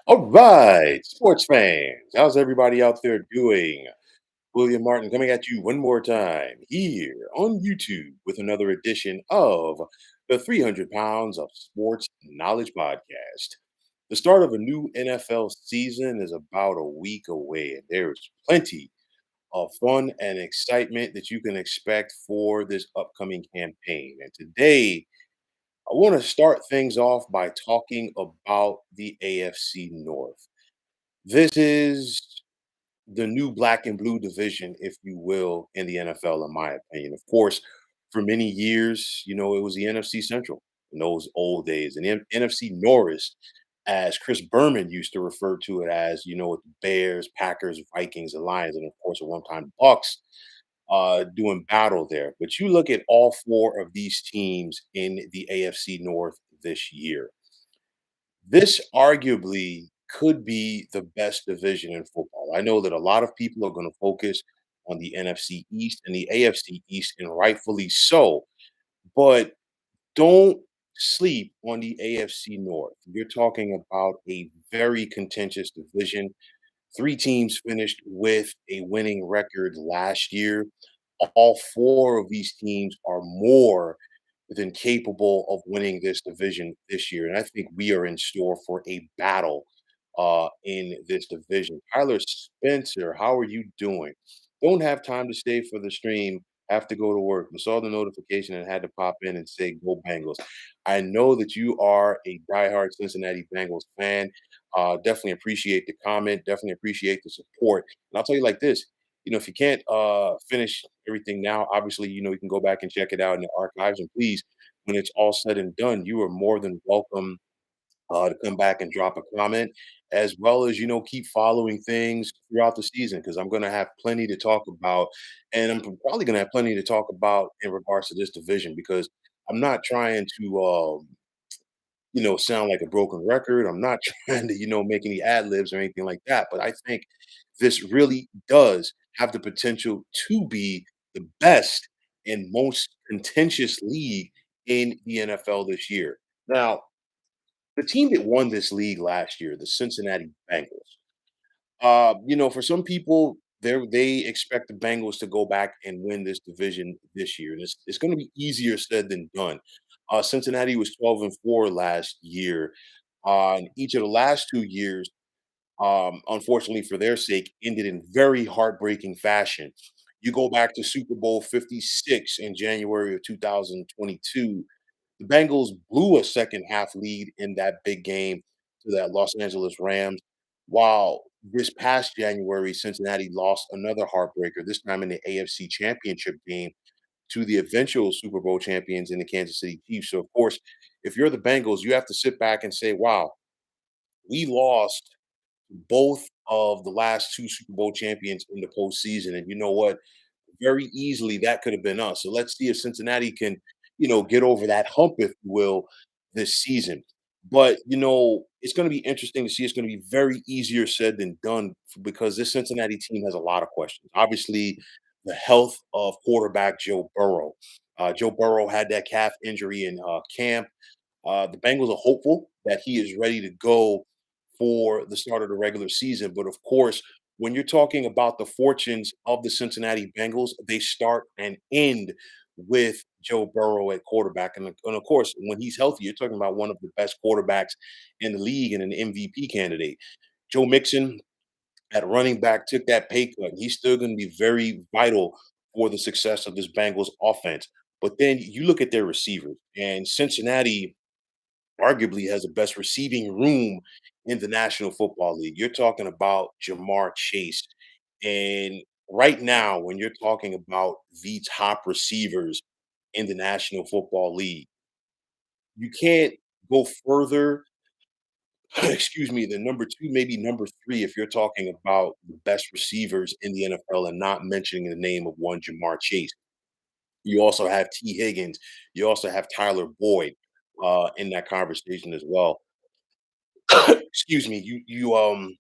All right, sports fans, how's everybody out there doing? William Martin coming at you one more time here on YouTube with another edition of the 300 Pounds of Sports Knowledge Podcast. The start of a new NFL season is about a week away, and there's plenty of fun and excitement that you can expect for this upcoming campaign. And today, I want to start things off by talking about the AFC North. This is the new black and blue division, if you will, in the NFL, in my opinion. Of course, for many years, it was the NFC Central in those old days, and the NFC North, as Chris Berman used to refer to it as, with the Bears, Packers, Vikings, and Lions, and of course, at one time, Bucks doing battle there. But you look at all four of these teams in the AFC North this year. This arguably could be the best division in football. I know that a lot of people are going to focus on the NFC East and the AFC East, and rightfully so. But don't sleep on the AFC North. You're talking about a very contentious division. Three teams finished with a winning record last year. All four of these teams are more than capable of winning this division this year. And I think we are in store for a battle in this division. Tyler Spencer, how are you doing? Don't have time to stay for the stream. Have to go to work. I saw the notification and had to pop in and say, "Go Bengals." I know that you are a diehard Cincinnati Bengals fan. Definitely appreciate the comment. Definitely appreciate the support. And I'll tell you like this: if you can't finish everything now, obviously, you can go back and check it out in the archives. And please, when it's all said and done, you are more than welcome to come back and drop a comment, as well as, keep following things throughout the season, because I'm going to have plenty to talk about. And I'm probably going to have plenty to talk about in regards to this division, because I'm not trying to, sound like a broken record. I'm not trying to, make any ad libs or anything like that. But I think this really does have the potential to be the best and most contentious league in the NFL this year. Now, the team that won this league last year, the Cincinnati Bengals, for some people, they expect the Bengals to go back and win this division this year. And it's going to be easier said than done. Cincinnati was 12-4 last year. And each of the last 2 years, unfortunately for their sake, ended in very heartbreaking fashion. You go back to Super Bowl 56 in January of 2022. The Bengals blew a second half lead in that big game to that Los Angeles Rams, while this past January, Cincinnati lost another heartbreaker, this time in the AFC Championship game to the eventual Super Bowl champions in the Kansas City Chiefs. So, of course, if you're the Bengals, you have to sit back and say, wow, we lost both of the last two Super Bowl champions in the postseason. And you know what? Very easily that could have been us. So let's see if Cincinnati can, get over that hump, if you will, this season. But it's going to be interesting to see. It's going to be very easier said than done because this Cincinnati team has a lot of questions. Obviously, the health of quarterback Joe Burrow. Joe Burrow had that calf injury in camp. The Bengals are hopeful that he is ready to go for the start of the regular season. But of course, when you're talking about the fortunes of the Cincinnati Bengals, they start and end with Joe Burrow at quarterback. And of course, when he's healthy, you're talking about one of the best quarterbacks in the league and an MVP candidate. Joe Mixon at running back took that pay cut. And he's still going to be very vital for the success of this Bengals offense. But then you look at their receivers, and Cincinnati arguably has the best receiving room in the National Football League. You're talking about Jamar Chase. And right now, when you're talking about the top receivers in the National Football League, you can't go further, excuse me, than number two, maybe number three, if you're talking about the best receivers in the NFL and not mentioning the name of one Jamar Chase. You also have T. Higgins. You also have Tyler Boyd in that conversation as well. Excuse me, you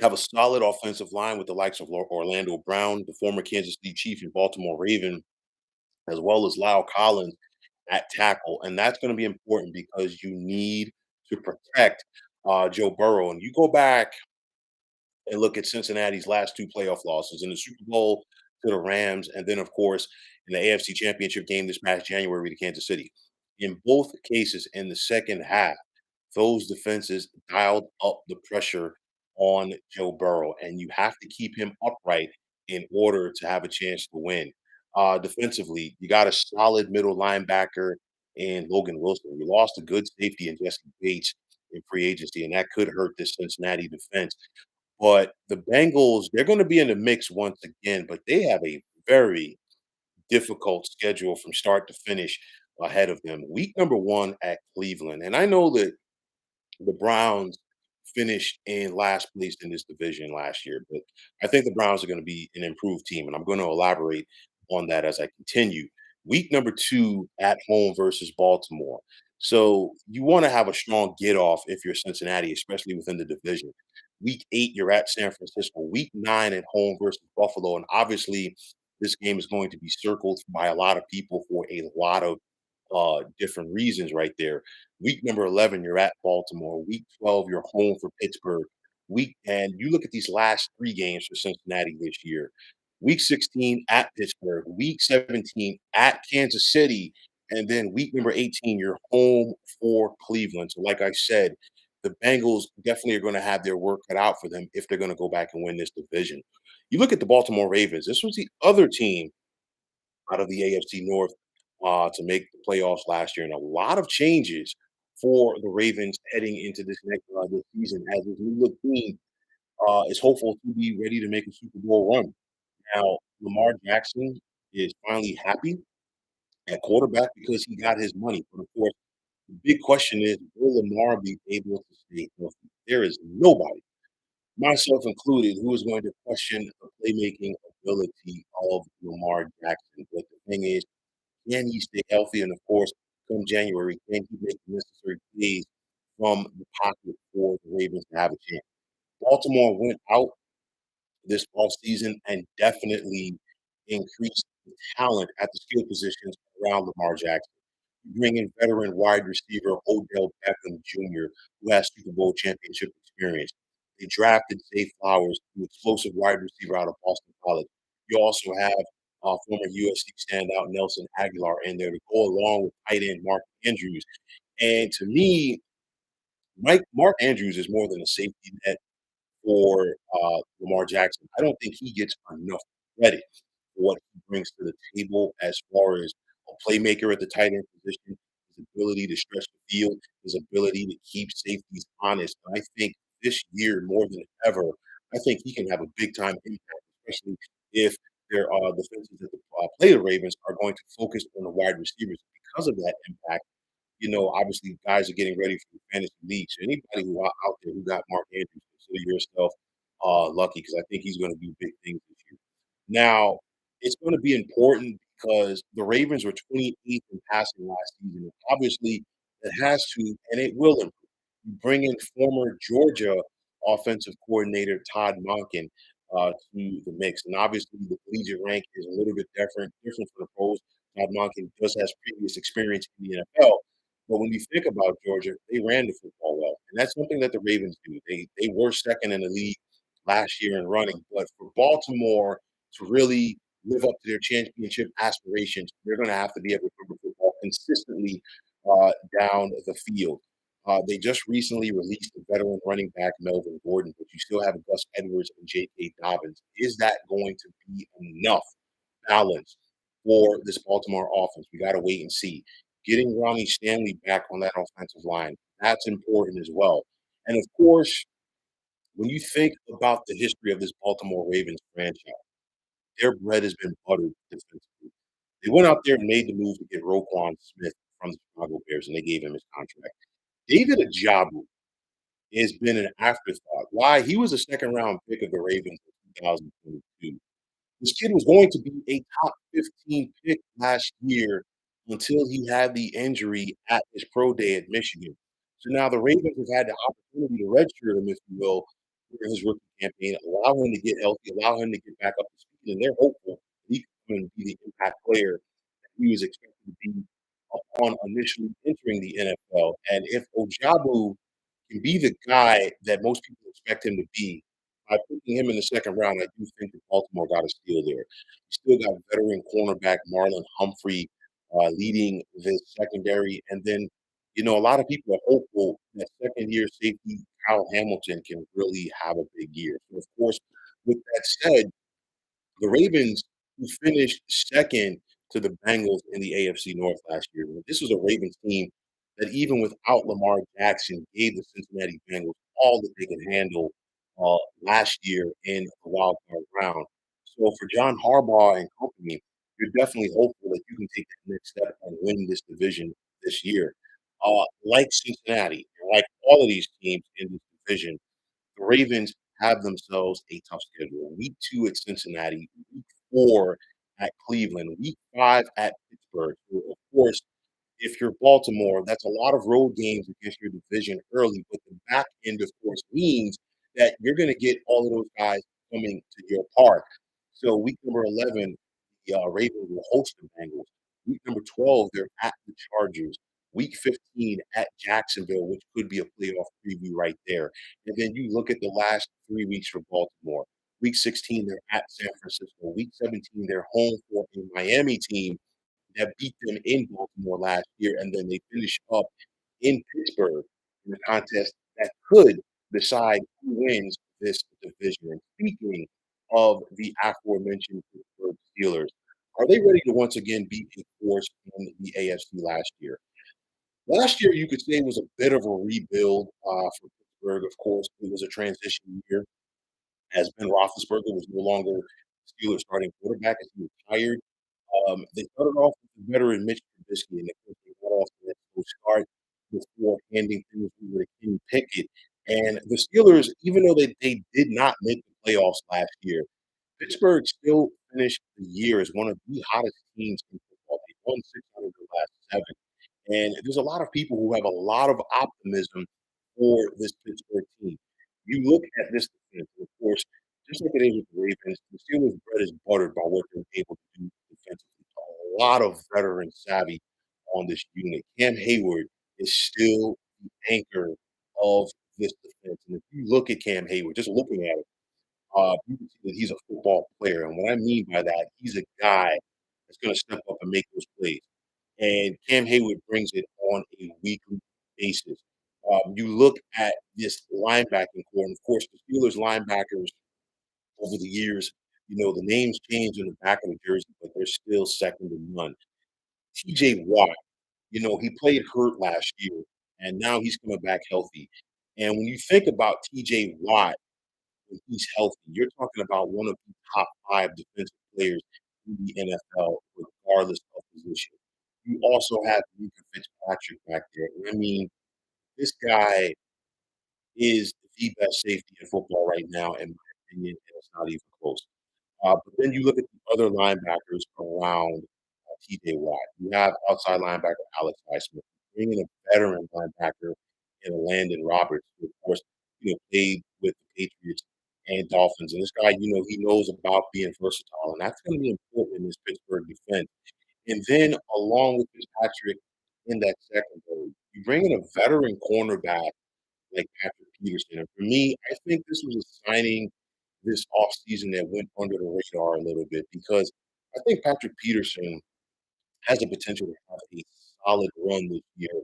have a solid offensive line with the likes of Orlando Brown, the former Kansas City Chief and Baltimore Raven, as well as Lyle Collins at tackle, and that's going to be important because you need to protect Joe Burrow. And you go back and look at Cincinnati's last two playoff losses in the Super Bowl to the Rams, and then, of course, in the AFC Championship game this past January to Kansas City. In both cases, in the second half, those defenses dialed up the pressure on Joe Burrow, and you have to keep him upright in order to have a chance to win. Defensively, you got a solid middle linebacker in Logan Wilson. You lost a good safety in Jesse Bates in free agency, and that could hurt this Cincinnati defense. But the Bengals, they're gonna be in the mix once again, but they have a very difficult schedule from start to finish ahead of them. Week number 1 at Cleveland, and I know that the Browns finished in last place in this division last year, but I think the Browns are going to be an improved team, and I'm going to elaborate on that as I continue. Week number 2 at home versus Baltimore. So you want to have a strong get off if you're Cincinnati, especially within the division. Week 8, you're at San Francisco. Week 9 at home versus Buffalo. And obviously, this game is going to be circled by a lot of people for a lot of different reasons right there. Week number 11, you're at Baltimore. Week 12, you're home for Pittsburgh. And you look at these last 3 games for Cincinnati this year. Week 16 at Pittsburgh, week 17 at Kansas City, and then week number 18, you're home for Cleveland. So, like I said, the Bengals definitely are going to have their work cut out for them if they're going to go back and win this division. You look at the Baltimore Ravens, this was the other team out of the AFC North to make the playoffs last year, and a lot of changes for the Ravens heading into this season as this new look team is hopeful to be ready to make a Super Bowl run. Now, Lamar Jackson is finally happy at quarterback because he got his money. But of course, the big question is, will Lamar be able to stay healthy? There is nobody, myself included, who is going to question the playmaking ability of Lamar Jackson. But the thing is, can he stay healthy? And of course, come January, can he make the necessary plays from the pocket for the Ravens to have a chance? Baltimore went out this offseason and definitely increased the talent at the skill positions around Lamar Jackson. You bring in veteran wide receiver Odell Beckham Jr., who has Super Bowl championship experience. They drafted Zay Flowers, an explosive wide receiver out of Boston College. You also have former USC standout Nelson Aguilar in there to go along with tight end Mark Andrews. And to me, Mark Andrews is more than a safety net for Lamar Jackson. I don't think he gets enough credit for what he brings to the table as far as a playmaker at the tight end position, his ability to stretch the field, his ability to keep safeties honest. And I think this year more than ever, I think he can have a big time impact, especially if their defenses that play the Ravens are going to focus on the wide receivers because of that impact. Obviously guys are getting ready for the fantasy league. So anybody who out there who got Mark Andrews, consider yourself lucky because I think he's going to do big things this year. Now, it's going to be important because the Ravens were 28th in passing last season. And obviously, it has to and it will improve. You bring in former Georgia offensive coordinator Todd Monken to the mix, and obviously the collegiate rank is a little bit different for the pros. Todd Monken does has previous experience in the NFL, but when you think about Georgia, they ran the football well, and that's something that the Ravens do. They were second in the league last year in running, but for Baltimore to really live up to their championship aspirations, they're going to have to be able to run the football consistently down the field. They just recently released the veteran running back Melvin Gordon, but you still have Gus Edwards and J.K. Dobbins. Is that going to be enough balance for this Baltimore offense? We got to wait and see. Getting Ronnie Stanley back on that offensive line, that's important as well. And of course, when you think about the history of this Baltimore Ravens franchise, their bread has been buttered defensively. They went out there and made the move to get Roquan Smith from the Chicago Bears, and they gave him his contract. David Ajabu has been an afterthought. Why? He was a second round pick of the Ravens in 2022. This kid was going to be a top 15 pick last year until he had the injury at his pro day at Michigan. So now the Ravens have had the opportunity to redshirt him, if you will, during his rookie campaign, allow him to get healthy, allow him to get back up to speed, and they're hopeful he can come and be the impact player that he was expected to be upon initially entering the NFL. And if Ojabu can be the guy that most people expect him to be. By picking him in the second round, I do think that Baltimore got a steal there. You still got veteran cornerback Marlon Humphrey leading this secondary, and then a lot of people are hopeful that second-year safety Kyle Hamilton can really have a big year. So, of course, with that said, the Ravens, who finished second to the Bengals in the AFC North last year. This was a Ravens team that even without Lamar Jackson gave the Cincinnati Bengals all that they could handle last year in the wild card round. So for John Harbaugh and company, you're definitely hopeful that you can take that next step and win this division this year. Like Cincinnati, like all of these teams in this division, the Ravens have themselves a tough schedule. Week 2 at Cincinnati, week 4 at Cleveland, week 5 at Pittsburgh. So, of course, if you're Baltimore, that's a lot of road games against your division early, but the back end, of course, means that you're going to get all of those guys coming to your park. So week number 11, the Ravens will host the Bengals. Week number 12, they're at the Chargers. Week 15 at Jacksonville, which could be a playoff preview right there. And then you look at the last 3 weeks for Baltimore. Week 16, they're at San Francisco. Week 17, they're home for a Miami team that beat them in Baltimore last year, and then they finish up in Pittsburgh in a contest that could decide who wins this division. And speaking of the aforementioned Pittsburgh Steelers, are they ready to once again be a force in the AFC last year? Last year, you could say it was a bit of a rebuild for Pittsburgh. Of course, it was a transition year as Ben Roethlisberger was no longer Steelers starting quarterback as he retired. They started off with the veteran Mitch Trubisky, and they got off to that slow start before handing things over to Kenny Pickett. And the Steelers, even though they did not make the playoffs last year, Pittsburgh still finished the year as one of the hottest teams in football. They won 600 of the last 7. And there's a lot of people who have a lot of optimism for this Pittsburgh team. You look at this defense, of course, just like it is with the Ravens, the Steelers' bread is buttered by what they're able to do defensively. A lot of veteran savvy on this unit. Cam Hayward is still the anchor of this defense. And if you look at Cam Hayward, just looking at it, you can see that he's a football player. And what I mean by that, he's a guy that's going to step up and make those plays. And Cam Hayward brings it on a weekly basis. You look at this linebacking core, and of course, the Steelers linebackers over the years, the names change in the back of the jersey, but they're still second to none. TJ Watt, he played hurt last year, and now he's coming back healthy. And when you think about TJ Watt, when he's healthy, you're talking about one of the top 5 defensive players in the NFL, regardless of position. You also have Minkah Fitzpatrick back there. And I mean, this guy is the best safety in football right now, in my opinion, and it's not even close. But then you look at the other linebackers around TJ Watt. You have outside linebacker Alex Highsmith, bringing a veteran linebacker in Landon Roberts, who, of course, played with the Patriots and Dolphins. And this guy, he knows about being versatile, and that's going to be important in this Pittsburgh defense. And then along with Fitzpatrick in that secondary, you bring in a veteran cornerback like Patrick Peterson. And for me, I think this was a signing this offseason that went under the radar a little bit because I think Patrick Peterson has the potential to have a solid run this year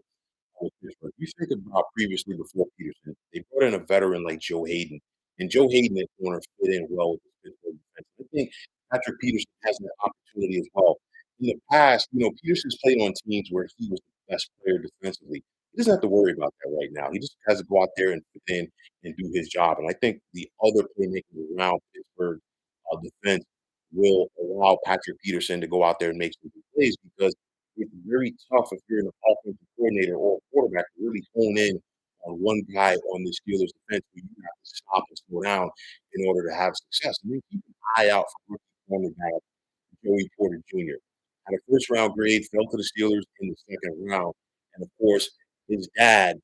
with Pittsburgh. You think about previously before Peterson, they brought in a veteran like Joe Hayden, and Joe Hayden at corner fit in well with the Pittsburgh defense. I think Patrick Peterson has an opportunity as well. In the past, Peterson's played on teams where he was the best player defensively. He doesn't have to worry about that right now. He just has to go out there and fit in and do his job. And I think the other playmakers around Pittsburgh defense will allow Patrick Peterson to go out there and make some good plays because it's very tough if you're an offensive coordinator or a quarterback to really hone in on one guy on the Steelers defense where you have to stop and slow down in order to have success. And then keep an eye out for rookie cornerback Joey Porter Jr. Had a first round grade, fell to the Steelers in the second round. And of course, his dad,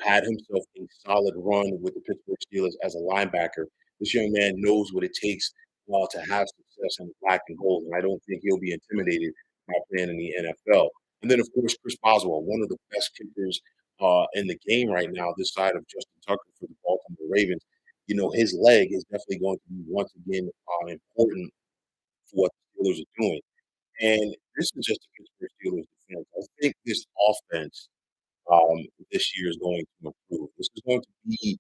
had himself a solid run with the Pittsburgh Steelers as a linebacker. This young man knows what it takes to have success in the black and gold. And I don't think he'll be intimidated by playing in the NFL. And then, of course, Chris Boswell, one of the best kickers in the game right now, this side of Justin Tucker for the Baltimore Ravens. His leg is definitely going to be once again important for what the Steelers are doing. And this is just the Pittsburgh Steelers defense. I think this offense this year is going to improve. This is going to be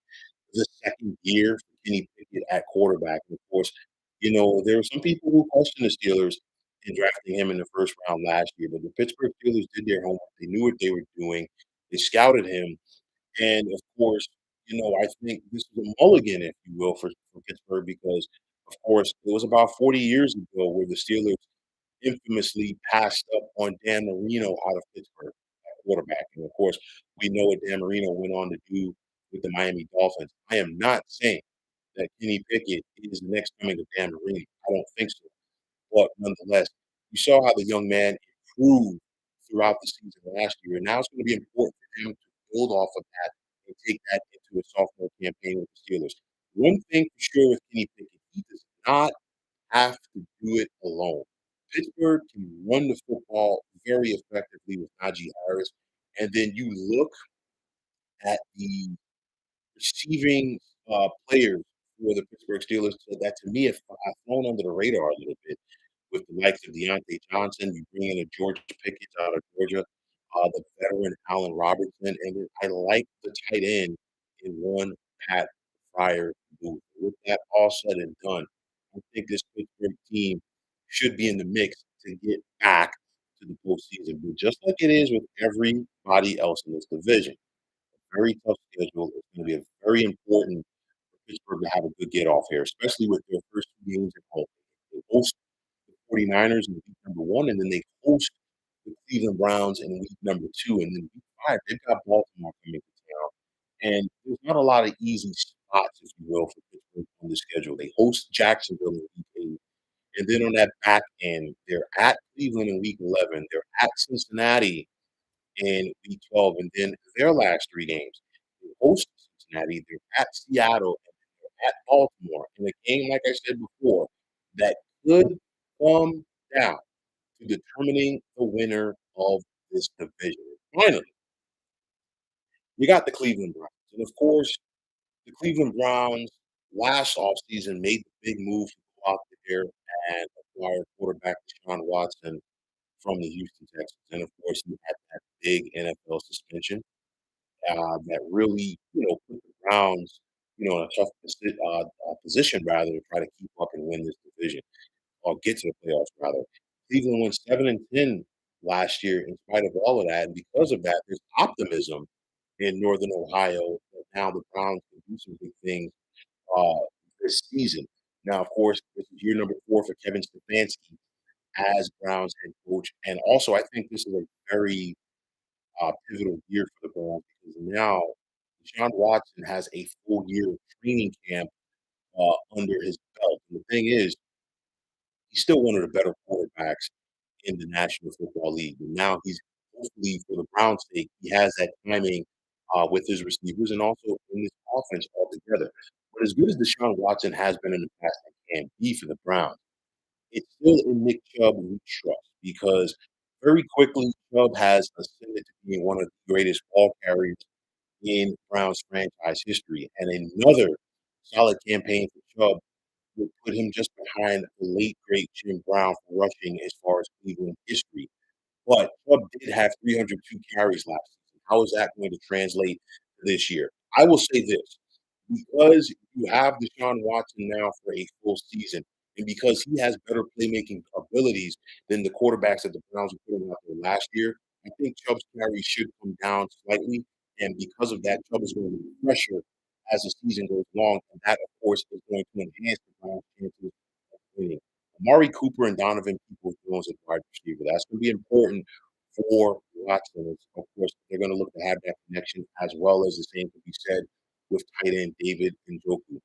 the second year for Kenny Pickett at quarterback. And of course, there were some people who questioned the Steelers in drafting him in the first round last year, but the Pittsburgh Steelers did their homework. They knew what they were doing. They scouted him. And of course, I think this is a mulligan, if you will, for Pittsburgh because, of course, it was about 40 years ago where the Steelers infamously passed up on Dan Marino out of Pittsburgh at quarterback. And of course, we know what Dan Marino went on to do with the Miami Dolphins. I am not saying that Kenny Pickett is the next coming of Dan Marino. I don't think so. But nonetheless, you saw how the young man improved throughout the season last year. And now it's going to be important for him to build off of that and take that into a sophomore campaign with the Steelers. One thing for sure with Kenny Pickett, he does not have to do it alone. Pittsburgh can run the football very effectively with Najee Harris. And then you look at the receiving players for the Pittsburgh Steelers that to me have flown under the radar a little bit with the likes of Deontay Johnson. You bring in a George Pickens out of Georgia, the veteran Allen Robertson, and then I like the tight end in one Pat Fryer move. With that all said and done, I think this Pittsburgh team should be in the mix to get back to the postseason. But just like it is with everybody else in this division, a very tough schedule. It's going to be a very important for Pittsburgh to have a good get off here, especially with their first two games at home. They host the 49ers in week number one, and then they host the Cleveland Browns in week number two. And then week five, they've got Baltimore coming to town. And there's not a lot of easy spots, if you will, for Pittsburgh on the schedule. They host Jacksonville in week eight. And then on that back end, they're at Cleveland in week 11. They're at Cincinnati in week 12. And then their last three games, they host Cincinnati, they're at Seattle, and they're at Baltimore. In a game, like I said before, that could come down to determining the winner of this division. Finally, you got the Cleveland Browns. And of course, the Cleveland Browns last offseason made the big move to go out there and acquire quarterback Deshaun Watson from the Houston Texans. And of course, he had that big NFL suspension that really, put the Browns, in a tough position rather to try to keep up and win this division or get to the playoffs rather. Cleveland went 7-10 last year in spite of all of that, and because of that, there's optimism in Northern Ohio that now the Browns can do some big things uh, this season. Now, of course, this is year number 4 for Kevin Stefanski as Browns head coach, and also I think this is a very pivotal year for the Browns because now Deshaun Watson has a full year of training camp under his belt. And the thing is, he's still one of the better quarterbacks in the National Football League. And now he's hopefully for the Browns' sake, he has that timing with his receivers and also in his offense altogether. But as good as Deshaun Watson has been in the past and can be for the Browns, it's still in Nick Chubb we trust because very quickly Chubb has ascended to being one of the greatest ball carriers in Browns franchise history. And another solid campaign for Chubb would put him just behind the late great Jim Brown for rushing as far as Cleveland history. But Chubb did have 302 carries last season. How is that going to translate this year? I will say this because you have Deshaun Watson now for a full season, and because he has better playmaking abilities than the quarterbacks that the Browns were putting out there last year, I think Chubb's carries should come down slightly. And because of that, Chubb is going to be pressure as the season goes along. And that, of course, is going to enhance the Browns' chances of winning. Amari Cooper and Donovan Peoples-Jones at wide receiver. That's going to be important for Watson. Of course, they're going to look to have that connection as well as the same could be said with tight end David Njoku.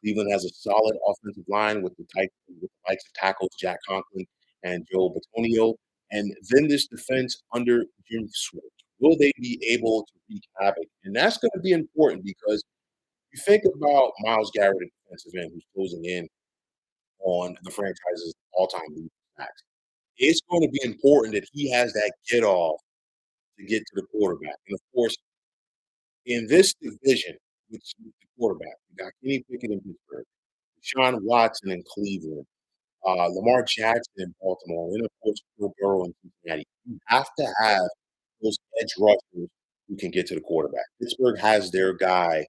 Cleveland has a solid offensive line with the likes of tackles Jack Conklin and Joe Batonio. And then this defense under Jim Schwartz. Will they be able to wreak havoc? And that's going to be important because you think about Miles Garrett at defensive end who's closing in on the franchise's all-time lead sacks. It's going to be important that he has that get off to get to the quarterback. And of course, In this division, which is the quarterback, you got Kenny Pickett in Pittsburgh, Deshaun Watson in Cleveland, Lamar Jackson in Baltimore, and then, of course, Joe Burrow in Cincinnati. You have to have those edge rushers who can get to the quarterback. Pittsburgh has their guy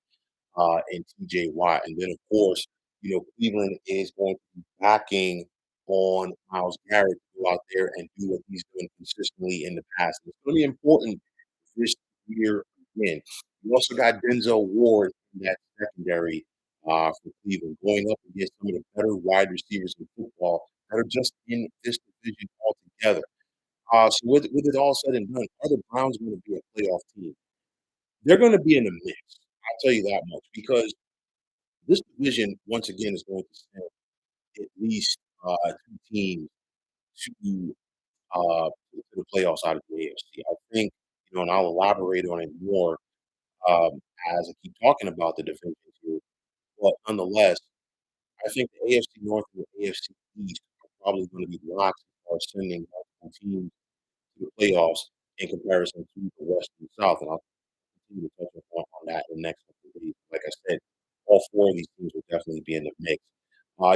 and TJ Watt. And then, of course, Cleveland is going to be backing on Myles Garrett to go out there and do what he's doing consistently in the past. And it's going to be important this year again. You also got Denzel Ward in that secondary for Cleveland, going up against some of the better wide receivers in football that are just in this division altogether. So with it all said and done, are the Browns going to be a playoff team? They're going to be in the mix. I'll tell you that much because this division, once again, is going to send at least 2 teams to to the playoffs out of the AFC. I think, and I'll elaborate on it more as I keep talking about the divisions here. But nonetheless, I think the AFC North and the AFC East are probably going to be locked as far as sending multiple teams to the playoffs in comparison to the West and the South. And I'll continue to touch on that in the next couple of days. Like I said, all 4 of these teams will definitely be in the mix.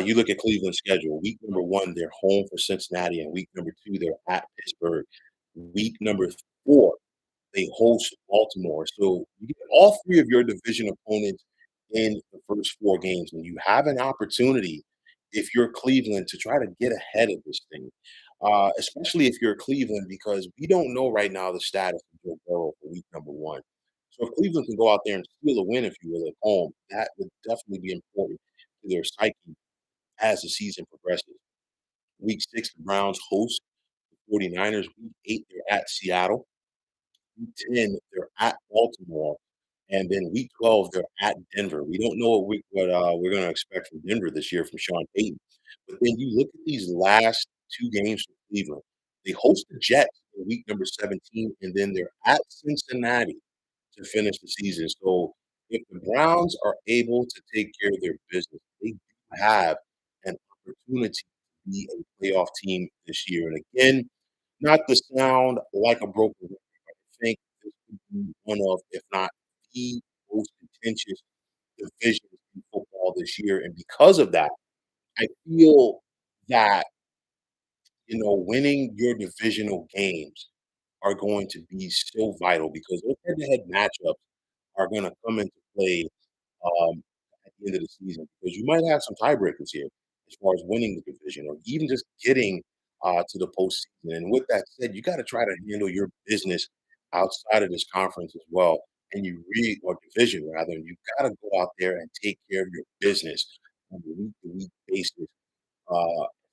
You look at Cleveland's schedule. Week number 1, they're home for Cincinnati, and week number 2, they're at Pittsburgh. Week number 4, they host Baltimore. So you get all 3 of your division opponents in the first 4 games, and you have an opportunity if you're Cleveland to try to get ahead of this thing, especially if you're Cleveland, because we don't know right now the status of Joe Burrow for week number 1. So if Cleveland can go out there and steal a win, if you will, at home, that would definitely be important to their psyche as the season progresses. Week 6, the Browns host the 49ers. Week 8, they're at Seattle. Week 10, they're at Baltimore. And then week 12, they're at Denver. We don't know what we're going to expect from Denver this year from Sean Payton. But then you look at these last 2 games for Cleveland. They host the Jets in week number 17, and then they're at Cincinnati to finish the season. So if the Browns are able to take care of their business, they do have an opportunity to be a playoff team this year. And again, not to sound like a broken record, but I think this could be one of, if not the most contentious divisions in football this year. And because of that, I feel that, winning your divisional games are going to be so vital because those head-to-head matchups are going to come into play at the end of the season because you might have some tiebreakers here as far as winning the division or even just getting to the postseason. And with that said, you got to try to handle your business outside of this conference as well, and you really or division rather. And you got to go out there and take care of your business on a week-to-week basis as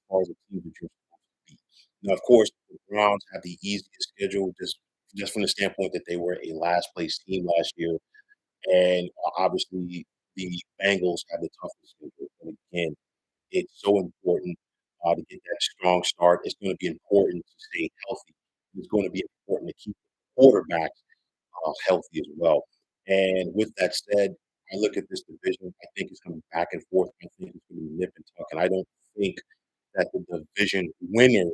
far as the teams that you're supposed to beat. Now, of course, the Browns have the easiest schedule just from the standpoint that they were a last place team last year and obviously, the Bengals have the toughest schedule. And again, it's so important to get that strong start. It's going to be important to stay healthy. It's going to be important to keep the quarterbacks healthy as well. And with that said, I look at this division. I think it's going to be back and forth. I think it's going to be nip and tuck. And I don't think that the division winner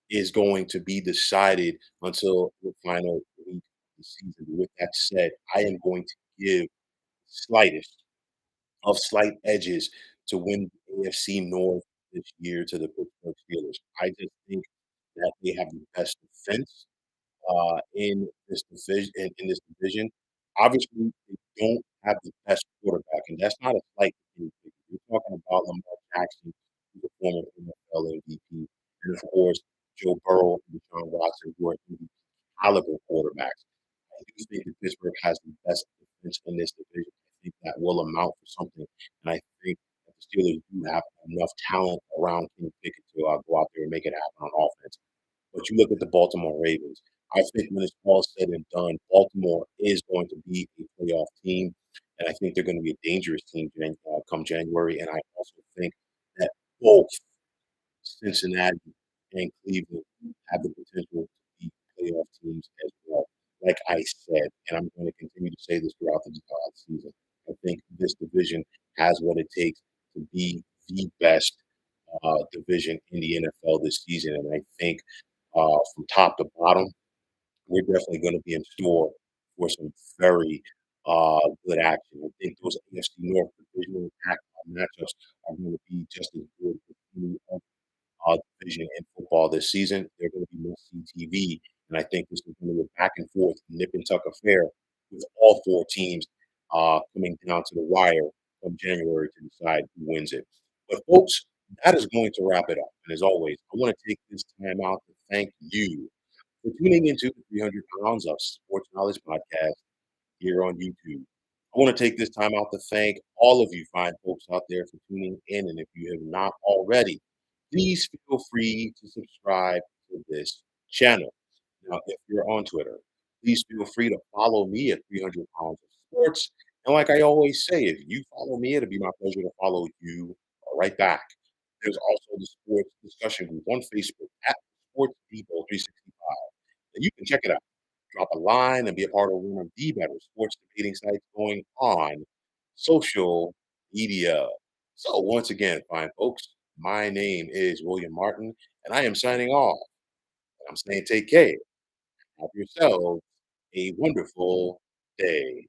is going to be decided until the final week of the season. With that said, I am going to give slightest of slight edges to win the AFC North this year to the Pittsburgh Steelers. I just think that they have the best defense in this division. Obviously, they don't have the best quarterback, and that's not a slight to anything. We're talking about Lamar Jackson, who's a former NFL MVP, and of course, Joe Burrow and Deshaun Watson, who are MVP caliber quarterbacks. I do think that Pittsburgh has the best defense in this division. I think that will amount for something, and I think that the Steelers do have enough talent around Kenny Pickett to go out there and make it happen on offense. But you look at the Baltimore Ravens. I think when it's all said and done, Baltimore is going to be a playoff team, and I think they're going to be a dangerous team come January. And I also think that both Cincinnati and Cleveland have the potential to be playoff teams as well. Like I said, and I'm going to continue to say this throughout the season, I think this division has what it takes to be the best division in the NFL this season. And I think from top to bottom, we're definitely going to be in store for some very good action. I think those AFC North divisional matchups are going to be just as good as any other division in football this season. They're going to be must-see TV, and I think this is going to be a back and forth, nip and tuck affair with all four teams coming down to the wire from January to decide who wins it. But folks, that is going to wrap it up. And as always, I want to take this time out to thank you for tuning into the 300 Pounds of Sports Knowledge podcast here on YouTube. I want to take this time out to thank all of you fine folks out there for tuning in. And if you have not already, please feel free to subscribe to this channel. Now, if you're on Twitter, please feel free to follow me at 300 Pounds of Sports. And like I always say, if you follow me, it'll be my pleasure to follow you right back. There's also the sports discussion group on Facebook at Sports Depot 365. And you can check it out, drop a line, and be a part of one of the better sports debating sites going on social media. So, once again, fine folks, my name is William Martin, and I am signing off. I'm saying take care. Have yourselves a wonderful day.